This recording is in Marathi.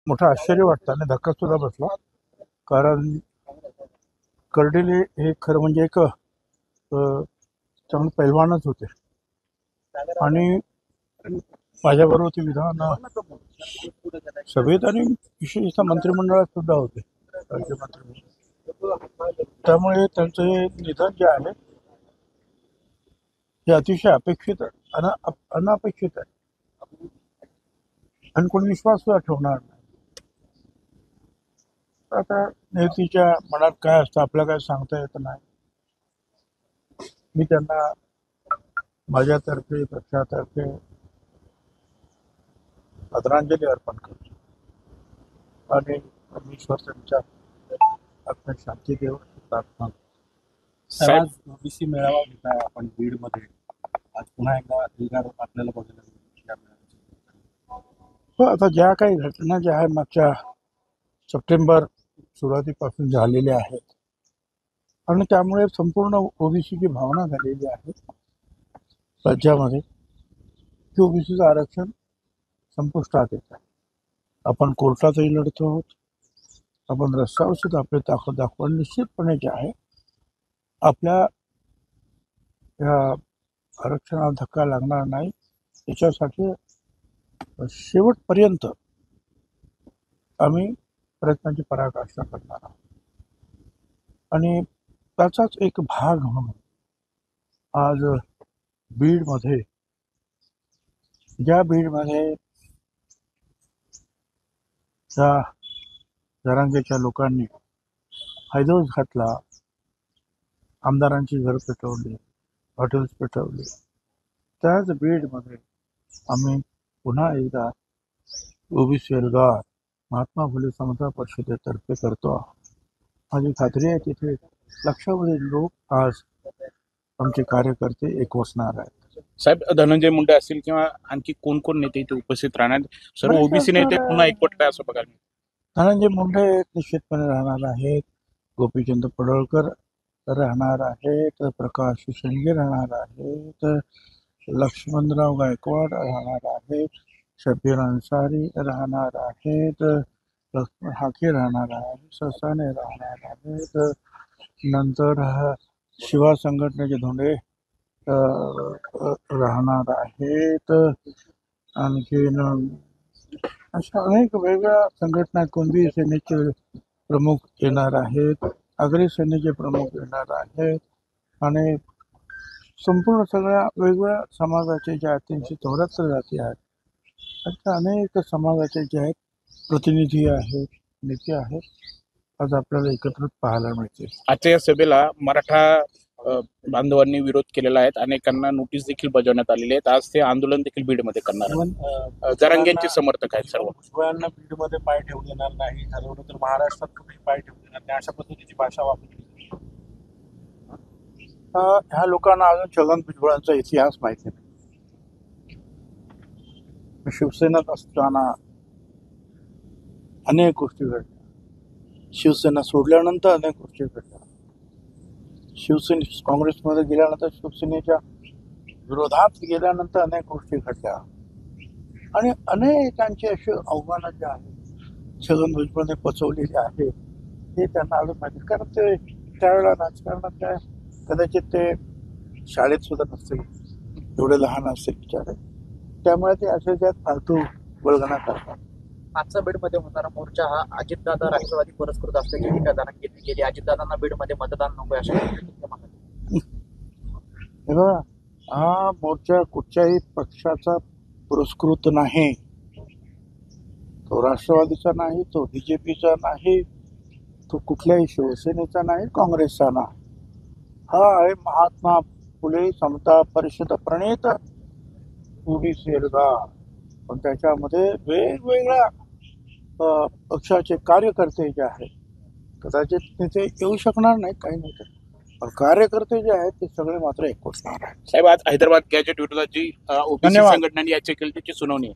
मोठं आश्चर्य वाटतं आणि धक्का सुद्धा बसला. कारण कर्डिले हे खरं म्हणजे एक चांगले पैलवानच होते आणि माझ्याबरोबर ते विधान सभेत आणि विशेषतः मंत्रिमंडळात सुद्धा होते, राज्यमंत्री. त्यामुळे त्यांचं हे निधन जे आहे हे अतिशय अपेक्षित अनपेक्षित आहे आणि कोणी विश्वास सुद्धा ठेवणार नाही. आता नेत्याच्या मनात काय असतं आपल्याला काय सांगता येत नाही. मी त्यांना माझ्यातर्फे पक्षातर्फे आदरांजली अर्पण करतो आणि परमेश्वर त्यांच्या आत्म्यात शांती देव प्रार्थना. आज ओबीसी मेळावा घेत आहे आपण बीडमध्ये. आज पुन्हा एकदा अधिकार आपल्याला बघायला मिळाला. हो, आता ज्या काही घटना ज्या आहे मागच्या सप्टेंबर सुरुवातीपासून झालेल्या आहेत आणि त्यामुळे संपूर्ण ओबीसीची भावना झालेली आहे राज्यामध्ये की ओबीसीचं आरक्षण संपुष्टात येत आहे. आपण कोर्टातही लढतो आहोत, आपण रस्त्यावर सुद्धा आपली ताकद दाखवून निश्चितपणे जे आहे आपल्या या आरक्षणाला धक्का लागणार नाही याच्यासाठी शेवटपर्यंत आम्ही प्रयत्नांची पराकाष्ठा करणार आहोत. आणि त्याचाच एक भाग म्हणून आज बीडमध्ये त्या जरांगेच्या लोकांनी हैदोस घातला, आमदारांची घर पेटवली, हॉटेल्स पेटवली, त्याच बीडमध्ये आम्ही पुन्हा एकदा ओबीसी एल्गार महात्मा फुले समता परिषदेतर्फे करतो आहोत. माझी खात्री आहे तिथे लक्षावधी लोक आज आमचे कार्यकर्ते एकवसणार आहेत. साहेब, धनंजय मुंडे असतील किंवा आणखी कोण कोण नेते इथे उपस्थित राहणार? सर्व ओबीसी नेते पुन्हा एकवटले असं बघायला. धनंजय मुंडे निश्चितपणे राहणार आहेत, गोपीचंद पडळकर राहणार आहेत, प्रकाश शेंडगे राहणार आहेत, लक्ष्मणराव गायकवाड राहणार आहेत, शबीर अन्सारी राहणार आहेत, लक्ष्मण हाके राहणार आहेत, ससाने राहणार आहेत, नंतर शिवा संघटनेचे धोंडे राहणार आहेत, आणखीन अशा अनेक वेगळ्या संघटना, कुणबी सेनेचे प्रमुख येणार आहेत, आगरी सेनेचे प्रमुख येणार आहेत आणि संपूर्ण सगळ्या वेगवेगळ्या समाजाचे जे आहेत 374 जाती आहेत, अशा अनेक समाजाचे जे आहेत प्रतिनिधी आहेत, नेते आहेत, आज आपल्याला एकत्रित पाहायला मिळते. आजच्या या सभेला मराठा बांधवांनी विरोध केलेला आहे, अनेकांना नोटीस देखील बजावण्यात आलेली आहेत. आज ते आंदोलन देखील बीडमध्ये करणार आहेत. जरांगेंचे समर्थक आहेत सर्व. भुजबळांना बीडमध्ये पाय ठेवू देणार नाही, ठरवलं तर महाराष्ट्रात कुठेही पाय ठेवू देणार नाही, अशा पद्धतीची भाषा वापरली. ह्या लोकांना अजून छगन भुजबळांचा इतिहास माहिती नाही. शिवसेनेत असताना अनेक गोष्टी घडल्या, शिवसेना सोडल्यानंतर अनेक गोष्टी घडल्या, काँग्रेसमध्ये गेल्यानंतर शिवसेनेच्या विरोधात गेल्यानंतर अनेक गोष्टी घडल्या आणि अनेकांची अशी आव्हानं जे आहेत छगन भुजबळने पचवलेली आहे हे त्यांना अजून माहिती. कारण ते त्यावेळेला राजकारणात काय कदाचित ते शाळेत सुद्धा नसतील, एवढे लहान असतील बिचारे, त्यामुळे ते असे ज्यात फालतू वल्गना करतात. आजचा बीडमध्ये होणारा मोर्चा हा अजितदादा राष्ट्रवादी पुरस्कृत असल्याची टीका जरांगेंनी केली. अजितदादांना बीडमध्ये मतदान नको अशा हे बघा, हा मोर्चा कुठच्याही पक्षाचा पुरस्कृत नाही, तो राष्ट्रवादीचा नाही, तो बीजेपीचा नाही, तो कुठल्याही शिवसेनेचा नाही, काँग्रेसचा नाही. हा आहे महात्मा फुले समता परिषद प्रणीत ओबीसी एल्गार. पण त्याच्यामध्ये वेगवेगळ्या पक्षाचे कार्यकर्ते जे आहेत, कदाचित तिथे येऊ शकणार नाही, काही नाही, पण कार्यकर्ते जे आहेत ते सगळे मात्र एकवटणार आहेत. साहेब, आज हैदराबाद गॅजेट विरोधात जी ओबीसी संघटनांनी याचिका केली त्याची सुनावणी आहे.